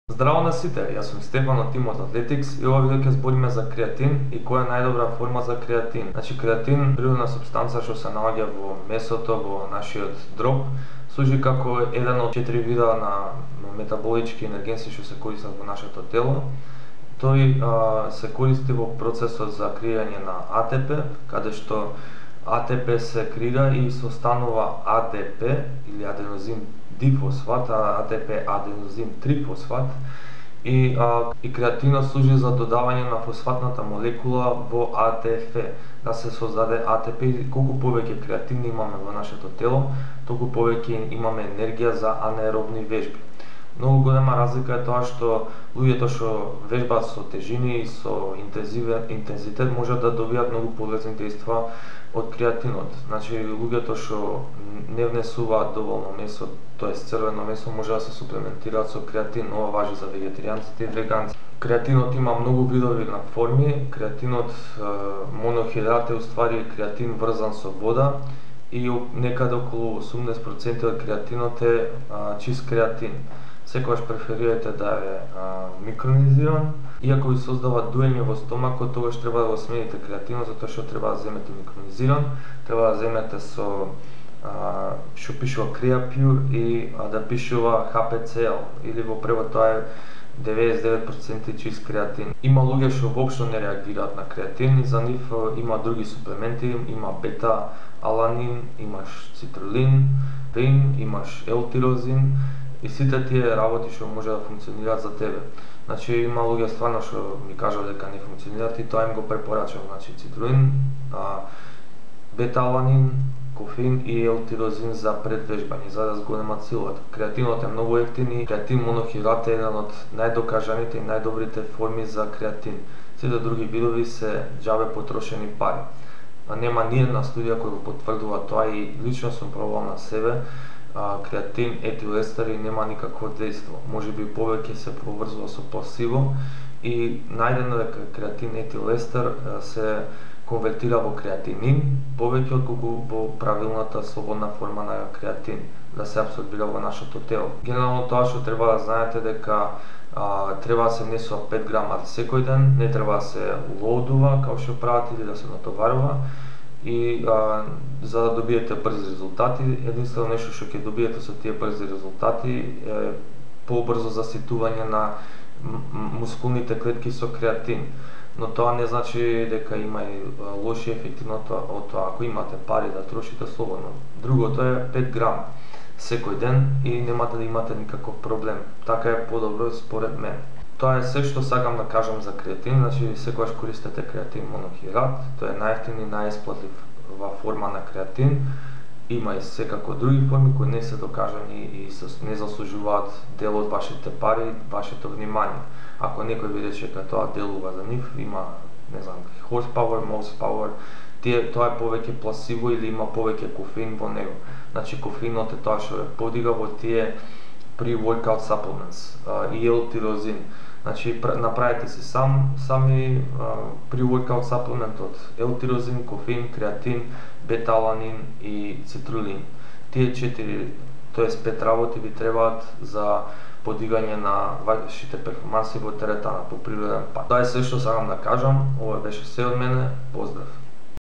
Здраво на сите, јас сум Стефан од тимот Athletics и ова видео ќе збориме за креатин и која е најдобра форма за креатин. Креатин, природна супстанца што се наоѓа во месото, во нашиот дроб, служи како еден од 4 вида на метаболички енергенси што се користат во нашето тело. Тој се користи во процесот за креирање на АТП, каде што АТП се крира и состанува АДП или аденозин дифосфат, АТП аденозин трифосфат и креатинот служи за додавање на фосфатната молекула во АТФ, да се создаде АТП. Колку повеќе креатин имаме во нашето тело, толку повеќе имаме енергија за анаеробни вежби. Многу голема разлика е тоа што луѓето што вежбаат со тежини и со интензитет можат да добијат многу полезни дејства од креатинот. Луѓето што не внесуваат доволно месо, тоест црвено месо, може да се суплементираат со креатин. Ова важи за вегетаријанците и веганците. Креатинот има многу видови на форми. Креатинот монохидрат е уствари креатин врзан со вода и некаде околу 80% од креатинот е чист креатин. Секогаш преферирајте да е микронизиран. Иако ви создава дуење во стомакот, тогаш треба да го смените креатинот, затоа што треба да земете микронизиран, треба да земете со што пишува Creapure и да пишува HPCL, или во превод тоа е 99% чист креатин. Има луѓе што воопшто не реагираат на креатин и за нив има други суплементи, има бета-аланин, имаш цитрулин, пин, имаш L-тирозин и сите тие работи што може да функционираат за тебе. Има луѓе стварно што ми кажува дека не функционираат и тоа им го препорачувам. Цитрулин, бета-аланин, кофеин и L-тирозин за предвежбање, за да зголемат силата. Креатинот е многу ефтин и креатин монохидрат е еден од најдокажаните и најдобрите форми за креатин. Сите други видови се џабе потрошени пари. Нема ни една студија која го потврдува тоа и лично сум пробувал на себе. Креатин, етилестер и нема никакво дејство. Може би повеќе се поврзува со пласибо и најдено дека креатин, етилестер се конвертира во креатинин повеќе отколку во правилната слободна форма на креатин да се апсорбира во нашето тело. Генерално тоа што треба да знаете дека треба да се внесува 5 грама секој ден, не треба да се лоудува као што прават или да се натоварува и за да добиете брзи резултати, единствено нешто што ќе добиете со тие брзи резултати е побрзо заситување на мускулните клетки со креатин. Но тоа не значи дека има и лоши ефекти од тоа. Ако имате пари да трошите слободно. Другото е 5 грам секој ден и немате да имате никаков проблем. Така е подобро според мен. Тоа е се што сакам да кажам за креатин. Секогаш користете креатин монохидрат. Тоа е најефтин и најисплатива форма на креатин. Има и секако други форми кои не се докажани и не заслужуваат дел од вашите пари, вашето внимание. Ако некој ви рече дека тоа делува за нив, има, не знам, horsepower, mouse-power, тоа е повеќе пласибо или има повеќе кофеин во него. Кофеинот е тоа што подига во тие pre-workout supplements и L-тирозин. Направете си сами pre-workout supplement од L-тирозин, кофеин, креатин, бета-аланин и цитрулин. Тие 4, тоест 5 работи ви требаат за подигање на вашите перформанси во теретана по природен пат. Тоа е се што сакам да кажам. Ова беше се од мене. Поздрав!